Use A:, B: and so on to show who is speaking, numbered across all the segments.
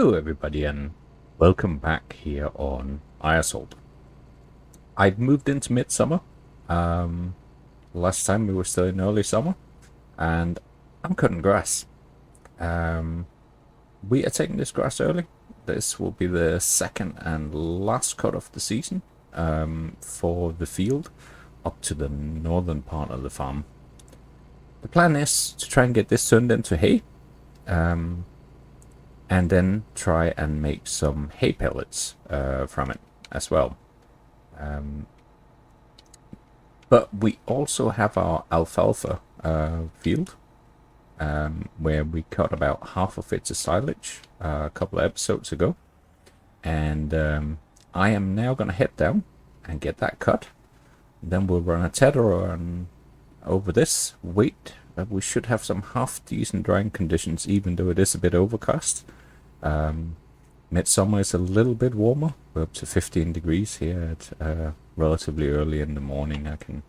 A: Hello everybody and welcome back here on Eiersholt. I've moved into midsummer. Last time we were still in early summer and I'm cutting grass. We are taking this grass early. This will be the second and last cut of the season for the field up to the northern part of the farm. The plan is to try and get this turned into hay. And then try and make some hay pellets from it as well. But we also have our alfalfa field, where we cut about half of it to silage a couple of episodes ago. And I am now going to head down and get that cut. Then we'll run a tether on over this, wait. We should have some half decent drying conditions, even though it is a bit overcast. Midsummer is a little bit warmer. We're up to 15 degrees here at relatively early in the morning. I can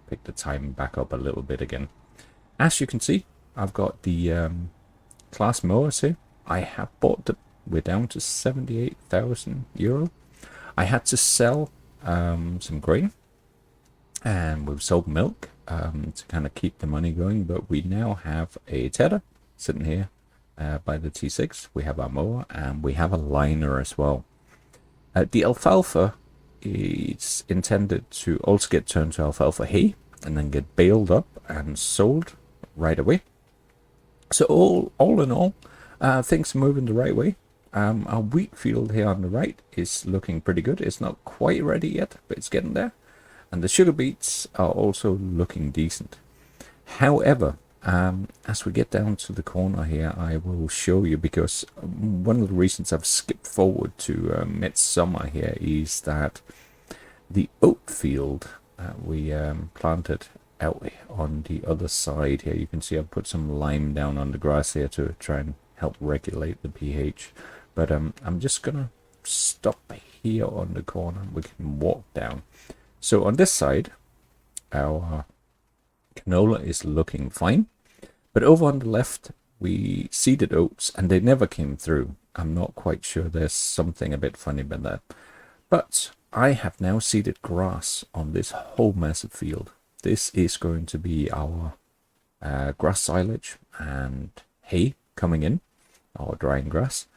A: pick the time back up a little bit again. As you can see, I've got the class mowers here. I have bought them. We're down to €78,000. I had to sell some grain, and we've sold milk to kind of keep the money going, but we now have a tether sitting here by the T6. We have our mower and we have a liner as well. The alfalfa is intended to also get turned to alfalfa hay and then get baled up and sold right away. So all in all, things are moving the right way. Our wheat field here on the right is looking pretty good. It's not quite ready yet, but it's getting there. And the sugar beets are also looking decent. However, as we get down to the corner here, I will show you, because one of the reasons I've skipped forward to midsummer here is that the oat field we planted out on the other side here. You can see I've put some lime down on the grass here to try and help regulate the pH. But I'm just going to stop here on the corner. We can walk down. So on this side, our canola is looking fine. But over on the left, we seeded oats and they never came through. I'm not quite sure. There's something a bit funny about that. But I have now seeded grass on this whole massive field. This is going to be our grass silage and hay coming in, our drying grass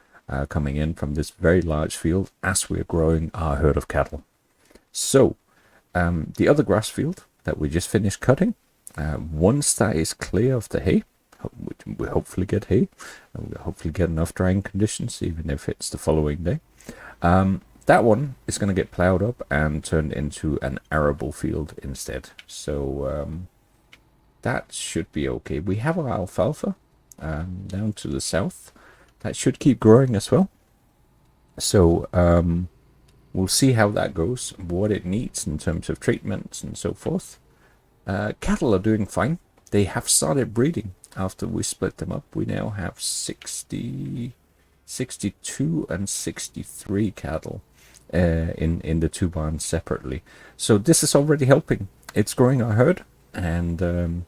A: coming in from this very large field as we're growing our herd of cattle. So the other grass field that we just finished cutting, once that is clear of the hay, we hopefully get hay, and we'll hopefully get enough drying conditions, even if it's the following day. That one is going to get plowed up and turned into an arable field instead. So that should be okay. We have our alfalfa down to the south. That should keep growing as well. So we'll see how that goes, what it needs in terms of treatments and so forth. Cattle are doing fine. They have started breeding after we split them up. We now have 60, 62 and 63 cattle in the two barns separately. So this is already helping. It's growing our herd, and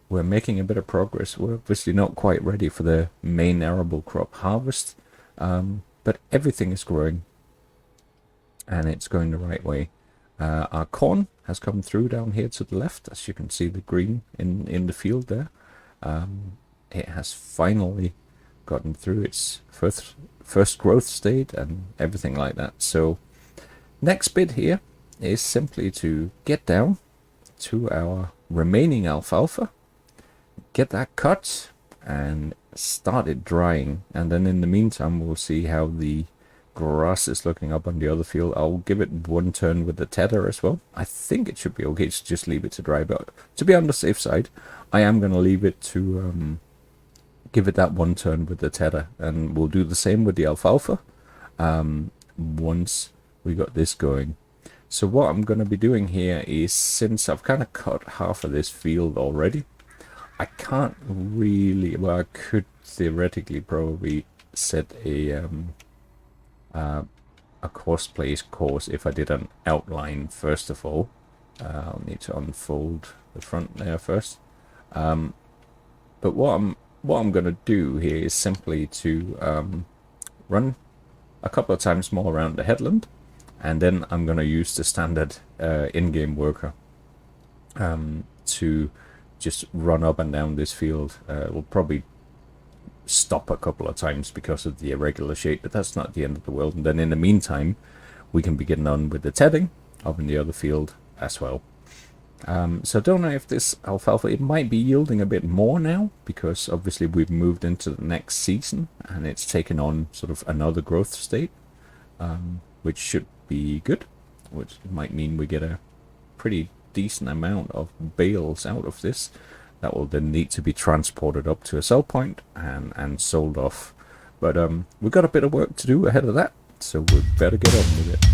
A: we're making a bit of progress. We're obviously not quite ready for the main arable crop harvest, but everything is growing and it's going the right way. Our corn has come through down here to the left, as you can see the green in the field there. It has finally gotten through its first growth state and everything like that. So next bit here is simply to get down to our remaining alfalfa, get that cut and start it drying, and then in the meantime we'll see how the grass is looking up on the other field. I'll give it one turn with the tether as well. I think it should be okay to just leave it to dry, but to be on the safe side, I am going to leave it to give it that one turn with the tether, and we'll do the same with the alfalfa once we got this going. So what I'm going to be doing here is, since I've kind of cut half of this field already, I can't really, well, I could theoretically probably set a cosplays course if I did an outline first of all. I'll need to unfold the front there first. But what I'm going to do here is simply to run a couple of times more around the headland, and then I'm going to use the standard in-game worker to just run up and down this field. We'll probably stop a couple of times because of the irregular shape, but that's not the end of the world. And then in the meantime, we can be getting on with the tedding up in the other field as well. So I don't know if this alfalfa, it might be yielding a bit more now, because obviously we've moved into the next season and it's taken on sort of another growth state, which should be good, which might mean we get a pretty decent amount of bales out of this that will then need to be transported up to a sell point and sold off. But we've got a bit of work to do ahead of that, so we better get on with it.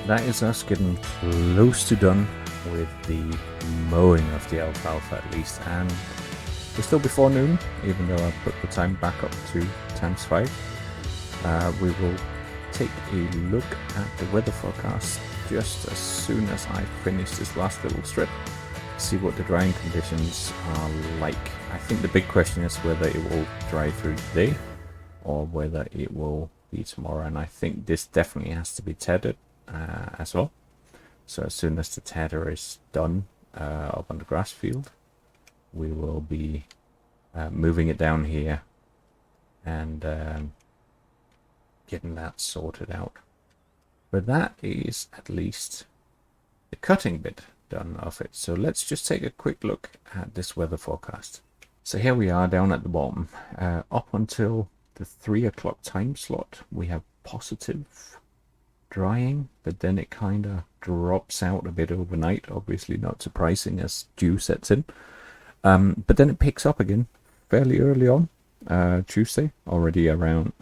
A: That is us getting close to done with the mowing of the alfalfa at least, and we're still before noon, even though I put the time back up to ×5. We will take a look at the weather forecast just as soon as I finish this last little strip, see what the drying conditions are like. I think the big question is whether it will dry through today or whether it will be tomorrow, and I think this definitely has to be tethered as well. So as soon as the tether is done up on the grass field, we will be moving it down here and getting that sorted out. But that is at least the cutting bit done of it. So let's just take a quick look at this weather forecast. So here we are down at the bottom. Up until the 3 o'clock time slot, we have positive drying, but then it kind of drops out a bit overnight, obviously not surprising as dew sets in. But then it picks up again fairly early on, Tuesday, already around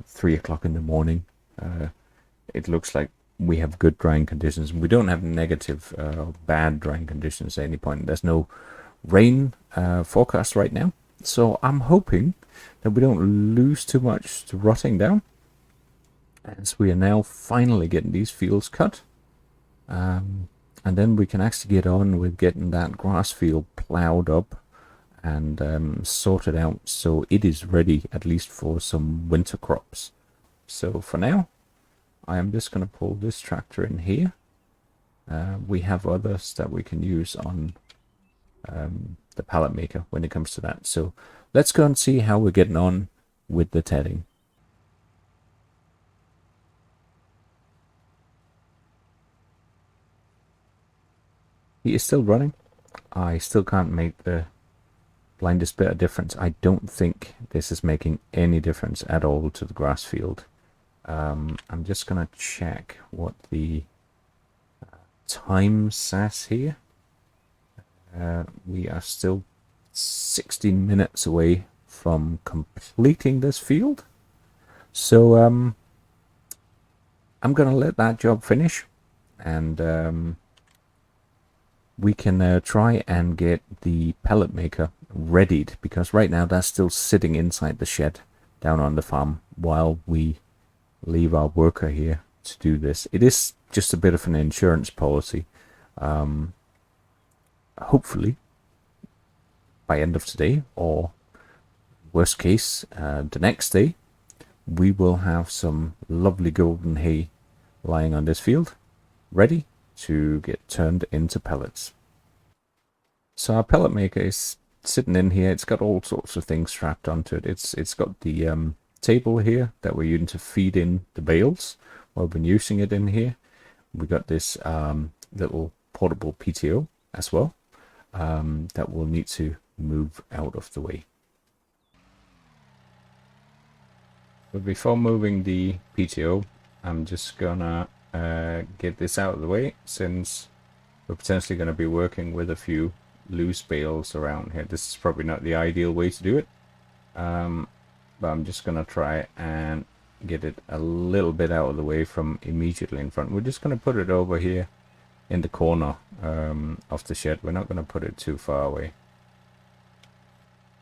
A: 3 o'clock in the morning. It looks like we have good drying conditions. We don't have negative or bad drying conditions at any point. There's no rain forecast right now, so I'm hoping that we don't lose too much to rotting down, as we are now finally getting these fields cut. And then we can actually get on with getting that grass field plowed up and sorted out so it is ready at least for some winter crops. So for now, I am just going to pull this tractor in here. We have others that we can use on the pallet maker when it comes to that. So let's go and see how we're getting on with the tedding. He is still running. I still can't make the blindest bit of difference. I don't think this is making any difference at all to the grass field. I'm just going to check what the time says here. We are still 16 minutes away from completing this field. So I'm going to let that job finish, and we can try and get the pellet maker readied, because right now that's still sitting inside the shed down on the farm while we leave our worker here to do this. It is just a bit of an insurance policy. Hopefully by end of today, or worst case the next day, we will have some lovely golden hay lying on this field ready to get turned into pellets. So our pellet maker is sitting in here. It's got all sorts of things strapped onto it. It's got the table here that we're using to feed in the bales. Well, we've been using it in here. We got this little portable PTO as well that we'll need to move out of the way. But before moving the PTO, I'm just gonna get this out of the way, since we're potentially going to be working with a few loose bales around here. This is probably not the ideal way to do it, but I'm just going to try and get it a little bit out of the way from immediately in front. We're just going to put it over here in the corner of the shed. We're not going to put it too far away.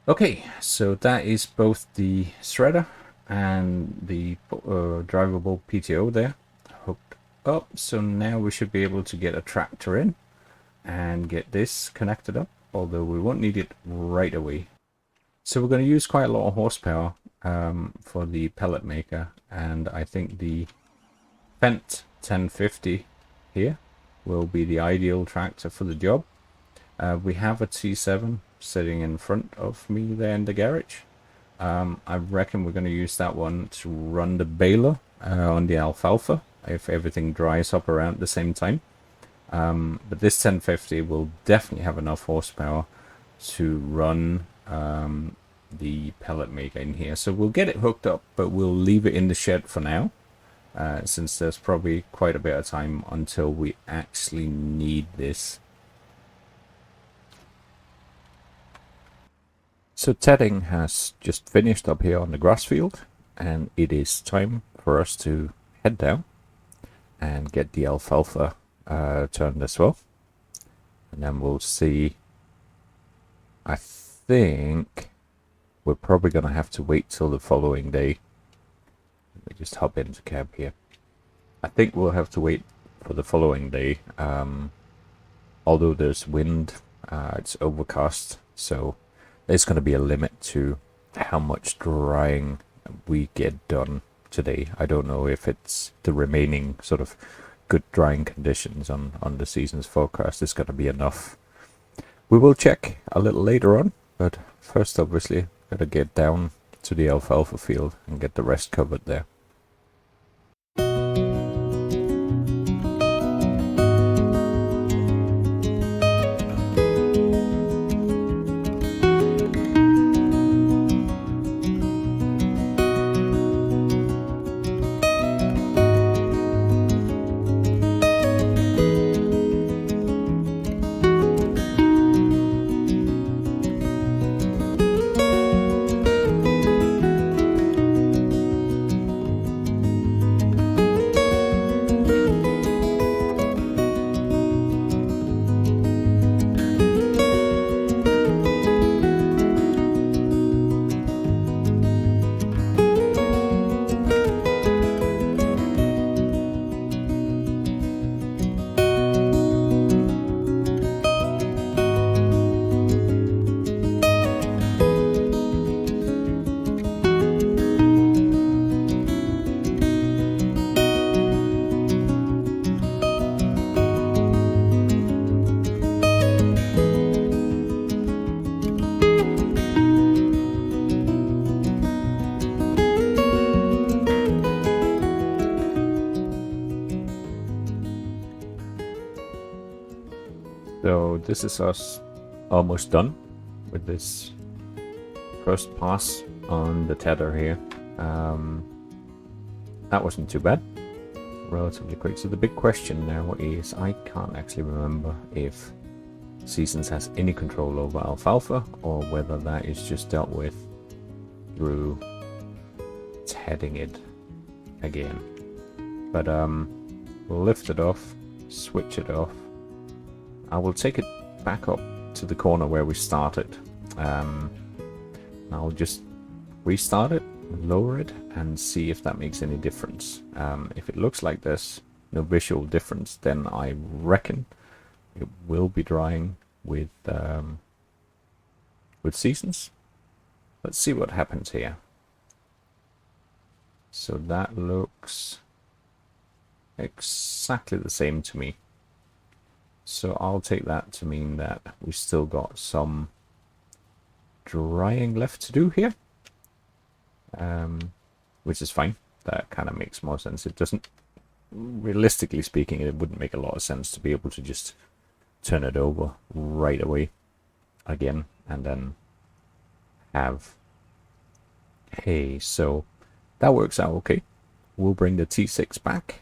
A: Okay, so that is both the shredder and the drivable PTO there hooked up. So now we should be able to get a tractor in and get this connected up, although we won't need it right away. So we're going to use quite a lot of horsepower for the pellet maker, and I think the Fendt 1050 here will be the ideal tractor for the job. We have a T7 sitting in front of me there in the garage. I reckon we're going to use that one to run the baler on the alfalfa if everything dries up around the same time. But this 1050 will definitely have enough horsepower to run the pellet maker in here. So we'll get it hooked up, but we'll leave it in the shed for now, since there's probably quite a bit of time until we actually need this. So tedding has just finished up here on the grass field, and it is time for us to head down and get the alfalfa turned as well. And then we'll see. I think we're probably going to have to wait till the following day. Let me just hop into cab here. I think we'll have to wait for the following day. Although there's wind, it's overcast, so there's going to be a limit to how much drying we get done today. I don't know if it's the remaining sort of good drying conditions on the season's forecast is going to be enough. We will check a little later on, but first obviously got to get down to the alfalfa field and get the rest covered there. So this is us almost done with this first pass on the tether here. That wasn't too bad, relatively quick. So the big question now is, I can't actually remember if Seasons has any control over alfalfa, or whether that is just dealt with through tedding it again. But we'll lift it off, switch it off. I will take it back up to the corner where we started. I'll just restart it, lower it, and see if that makes any difference. If it looks like there's no visual difference, then I reckon it will be drying with Seasons. Let's see what happens here. So that looks exactly the same to me. So I'll take that to mean that we still got some drying left to do here, which is fine. That kind of makes more sense. It doesn't, realistically speaking, it wouldn't make a lot of sense to be able to just turn it over right away again and then have hay. So that works out okay. We'll bring the T6 back,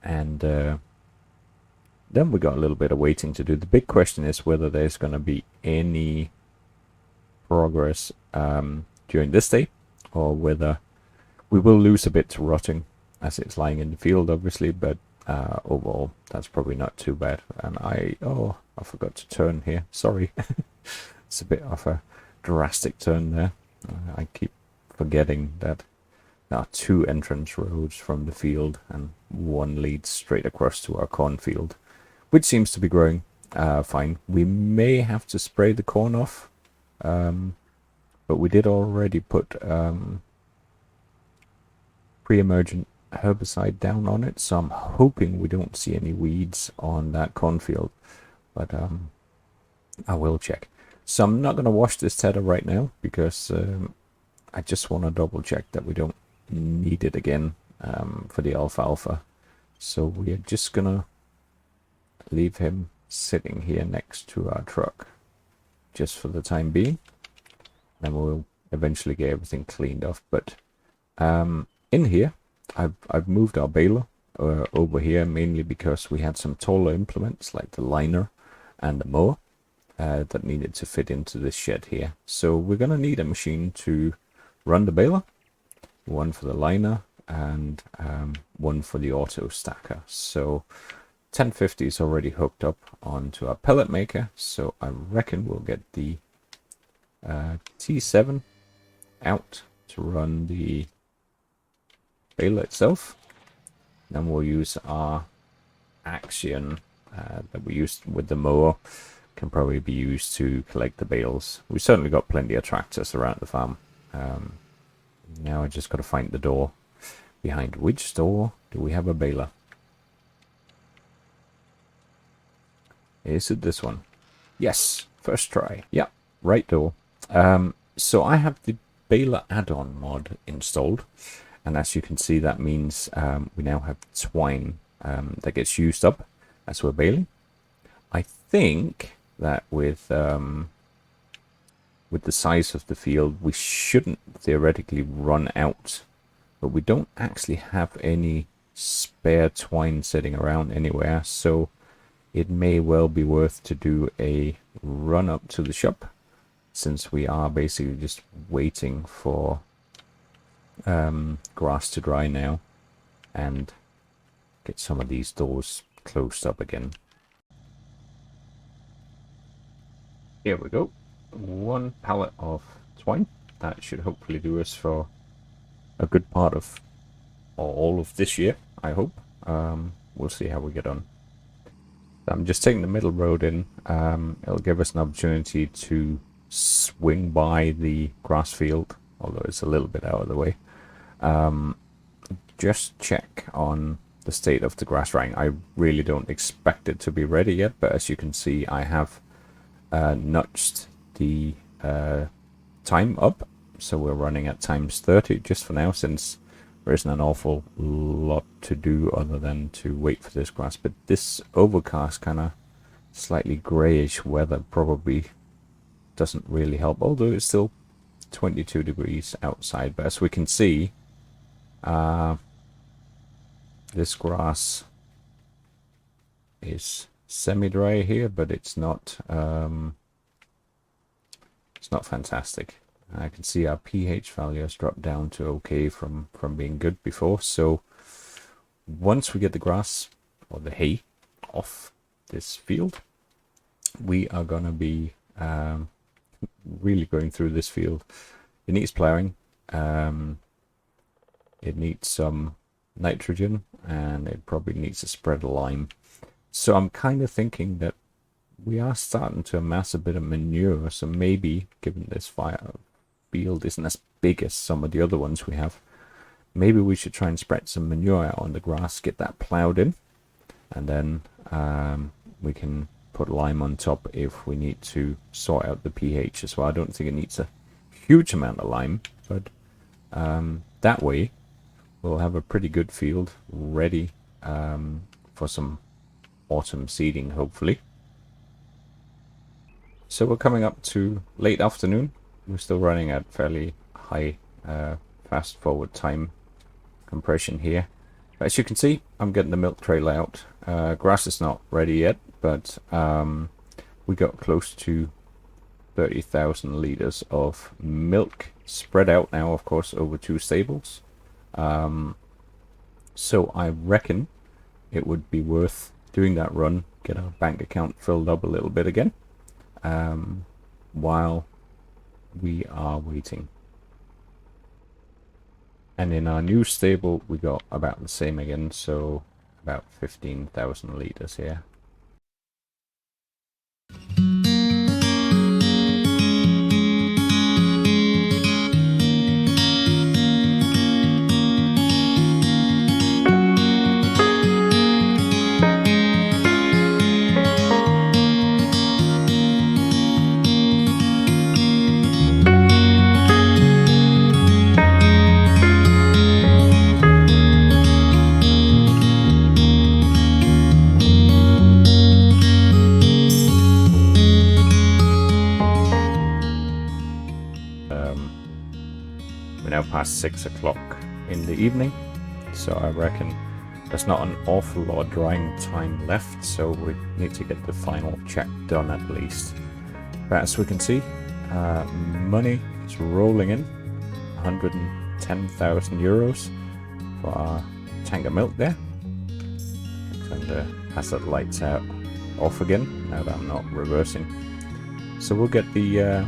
A: and then we got a little bit of waiting to do. The big question is whether there's going to be any progress during this day, or whether we will lose a bit to rotting as it's lying in the field, obviously, but overall that's probably not too bad. And I forgot to turn here, sorry. It's a bit of a drastic turn there. I keep forgetting that there are 2 entrance roads from the field and one leads straight across to our cornfield, which seems to be growing fine. We may have to spray the corn off, but we did already put pre-emergent herbicide down on it, so I'm hoping we don't see any weeds on that cornfield, but I will check. So I'm not going to wash this tedder right now because I just want to double check that we don't need it again for the alfalfa. So we are just going to leave him sitting here next to our truck just for the time being, and we'll eventually get everything cleaned off. But in here I've moved our baler over here, mainly because we had some taller implements like the liner and the mower that needed to fit into this shed here. So we're going to need a machine to run the baler, one for the liner and one for the auto stacker. So 1050 is already hooked up onto our pellet maker, so I reckon we'll get the T7 out to run the baler itself. Then we'll use our action that we used with the mower, can probably be used to collect the bales. We've certainly got plenty of tractors around the farm. Now I just got to find the door. Behind which door do we have a baler? Is it this one? Yes, first try. Yeah, right door. So I have the baler add-on mod installed, and as you can see, that means we now have twine that gets used up as we're baling. I think that with the size of the field, we shouldn't theoretically run out, but we don't actually have any spare twine sitting around anywhere, so it may well be worth to do a run up to the shop, since we are basically just waiting for grass to dry now, and get some of these doors closed up again. Here we go. 1 pallet of twine. That should hopefully do us for a good part of all of this year, I hope. We'll see how we get on. I'm just taking the middle road in. It'll give us an opportunity to swing by the grass field, although it's a little bit out of the way. Just check on the state of the grass drying. I really don't expect it to be ready yet, but as you can see, I have nudged the time up, so we're running at times 30 just for now, since there isn't an awful lot to do other than to wait for this grass. But this overcast, kind of slightly grayish weather probably doesn't really help, although it's still 22 degrees outside. But as we can see, this grass is semi-dry here, but it's not fantastic. I can see our pH value has dropped down to okay from being good before. So once we get the grass or the hay off this field, we are gonna be really going through this field. It needs plowing. It needs some nitrogen, and it probably needs a spread of lime. So I'm kind of thinking that we are starting to amass a bit of manure. So maybe, given this field isn't as big as some of the other ones we have, maybe we should try and spread some manure out on the grass, get that plowed in, and then we can put lime on top if we need to sort out the pH as well. I don't think it needs a huge amount of lime, but that way we'll have a pretty good field ready for some autumn seeding, hopefully. So we're coming up to late afternoon. We're still running at fairly high fast forward time compression here. But as you can see, I'm getting the milk trailer out. Grass is not ready yet, but we got close to 30,000 liters of milk spread out now, of course, over 2 stables. So I reckon it would be worth doing that run, get our bank account filled up a little bit again, while we are waiting. And in our new stable, we got about the same again, so about 15,000 liters here. We're now past 6 o'clock in the evening, so I reckon there's not an awful lot of drying time left, so we need to get the final check done at least. But as we can see, money is rolling in, 110,000 euros for our tank of milk there. Turn the hazard lights off again now that I'm not reversing. So we'll get the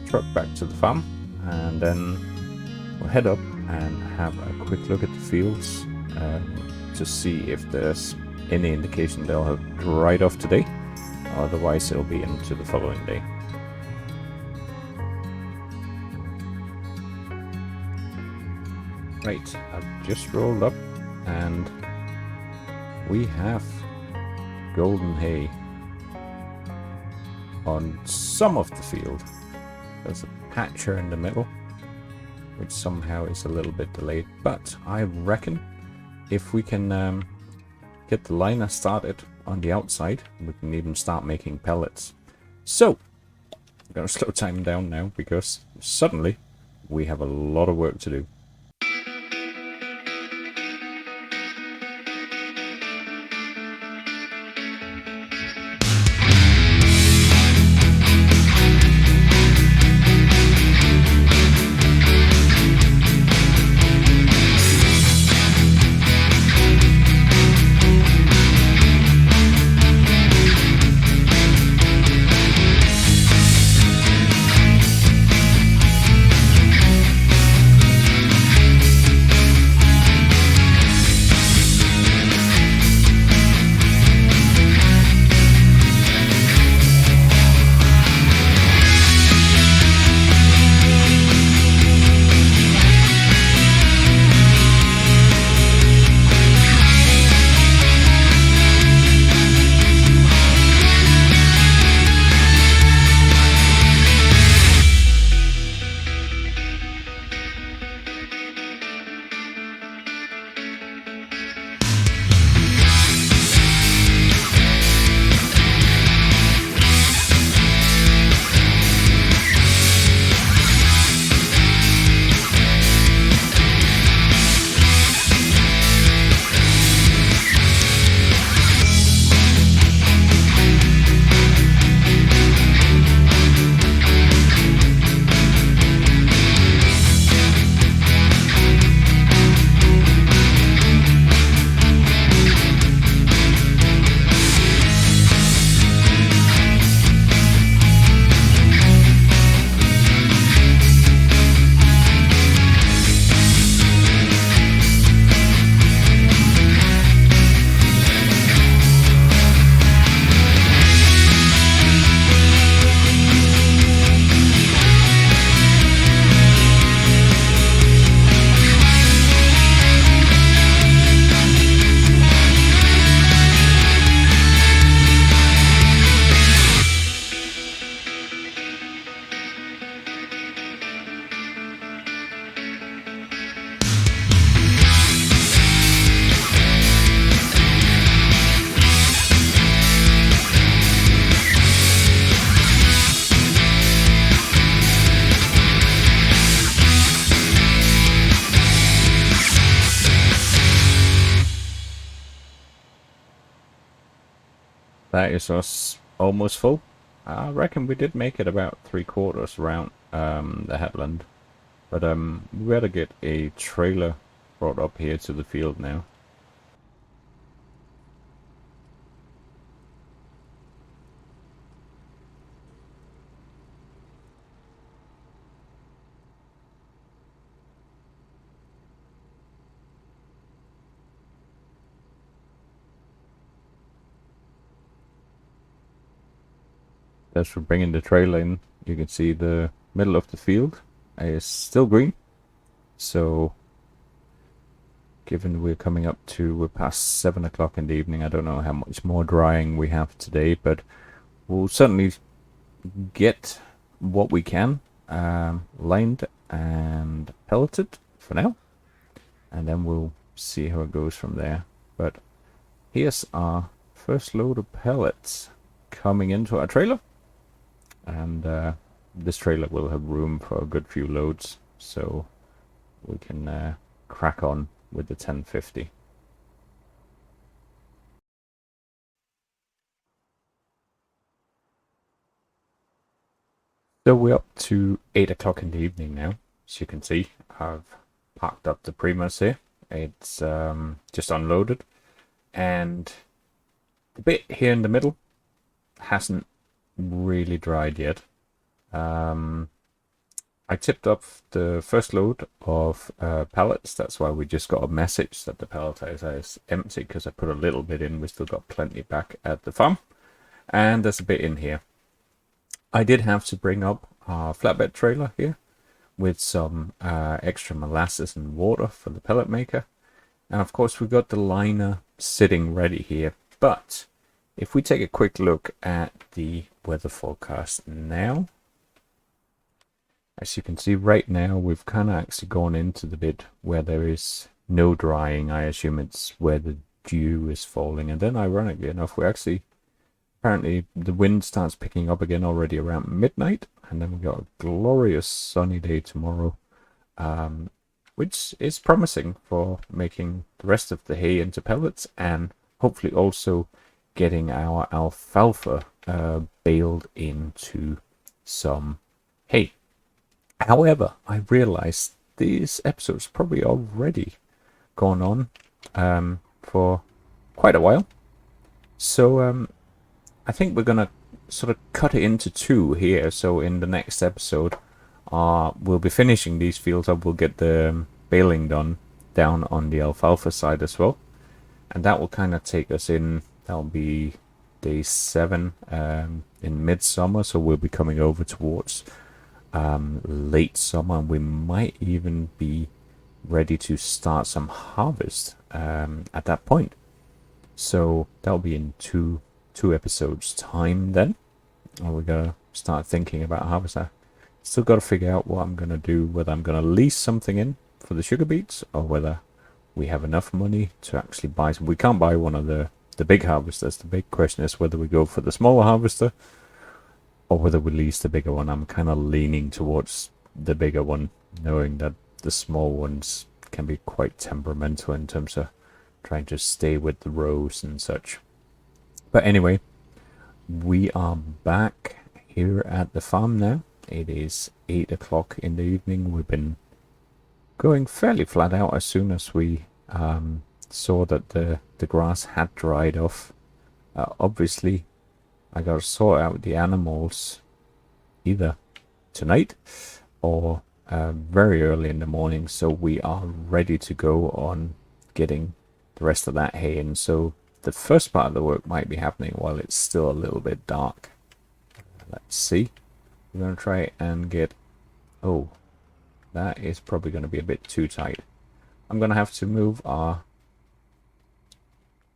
A: truck back to the farm, and then we'll head up and have a quick look at the fields to see if there's any indication they'll have dried off today. Otherwise it'll be into the following day. Right, I've just rolled up and we have golden hay on some of the field. There's a patch here in the middle which somehow is a little bit delayed, but I reckon if we can get the liner started on the outside, we can even start making pellets. So I'm going to slow time down now because suddenly we have a lot of work to do. that is us almost full. I reckon we did make it about 3/4 around the headland. But we better get a trailer brought up here to the field now. As we're bringing the trailer in, you can see the middle of the field is still green. So, given we're past 7 o'clock in the evening, I don't know how much more drying we have today, but we'll certainly get what we can lined and pelleted for now, and then we'll see how it goes from there. But here's our first load of pellets coming into our trailer. And this trailer will have room for a good few loads, so we can crack on with the 1050. So we're up to 8 o'clock in the evening now. As you can see, I've parked up the Primus here. It's just unloaded, and the bit here in the middle hasn't really dried yet. I tipped off the first load of pellets. That's why we just got a message that the pelletizer is empty, because I put a little bit in. We still got plenty back at the farm, and there's a bit in here. I did have to bring up our flatbed trailer here with some extra molasses and water for the pellet maker, and of course we got the liner sitting ready here. But if we take a quick look at the weather forecast now, as you can see right now, we've kind of actually gone into the bit where there is no drying. I assume it's where the dew is falling. And then ironically enough, apparently the wind starts picking up again already around midnight. And then we got a glorious sunny day tomorrow, which is promising for making the rest of the hay into pellets, and hopefully also getting our alfalfa baled into some hay. However, I realized this episode's probably already gone on for quite a while. So I think we're going to sort of cut it into two here. So in the next episode, we'll be finishing these fields up. We'll get the baling done down on the alfalfa side as well. And that will kind of take us in. That'll be day 7 in midsummer. So we'll be coming over towards late summer, and we might even be ready to start some harvest at that point. So that'll be in two episodes time then. We're gonna start thinking about harvest. I still got to figure out what I'm gonna do, whether I'm gonna lease something in for the sugar beets, or whether we have enough money to actually buy some. We can't buy one of the big harvesters. The big question is whether we go for the smaller harvester or whether we lease the bigger one. I'm kind of leaning towards the bigger one, knowing that the small ones can be quite temperamental in terms of trying to stay with the rows and such. But anyway, we are back here at the farm now. It is 8 o'clock in the evening. We've been going fairly flat out as soon as we saw that the grass had dried off. Obviously, I gotta sort out the animals either tonight or very early in the morning, so we are ready to go on getting the rest of that hay in. So the first part of the work might be happening while it's still a little bit dark. Let's see. We're gonna try and get... Oh, that is probably going to be a bit too tight. I'm going to have to move our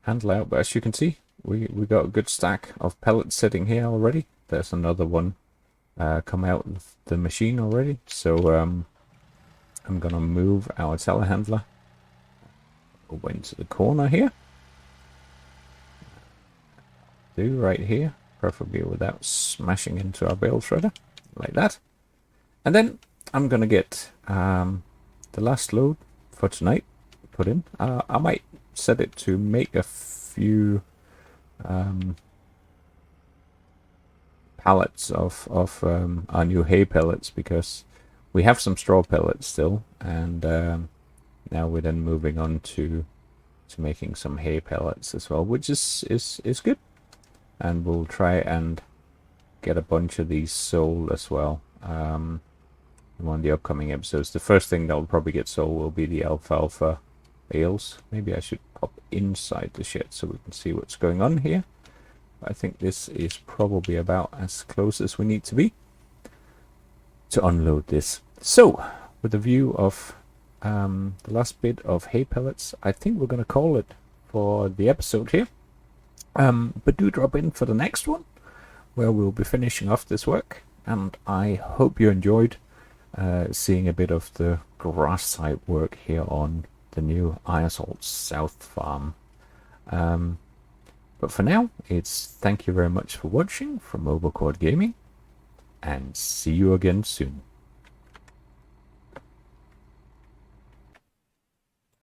A: handle out, but as you can see, we got a good stack of pellets sitting here already. There's another one come out of the machine already. So I'm going to move our telehandler over into the corner here. Right here, preferably without smashing into our bale shredder, like that. And then I'm going to get the last load for tonight put in. I might set it to make a few pallets of our new hay pellets, because we have some straw pellets still, and now we're then moving on to making some hay pellets as well, which is good. And we'll try and get a bunch of these sold as well in one of the upcoming episodes. The first thing that will probably get sold will be the alfalfa bales. Maybe I should pop inside the shed so we can see what's going on here. I think this is probably about as close as we need to be to unload this. So, with the view of the last bit of hay pellets, I think we're going to call it for the episode here. But do drop in for the next one, where we'll be finishing off this work. And I hope you enjoyed seeing a bit of the grass type work here on the new Eiersholt South Farm. But for now, it's thank you very much for watching from Overcord Gaming, and see you again soon.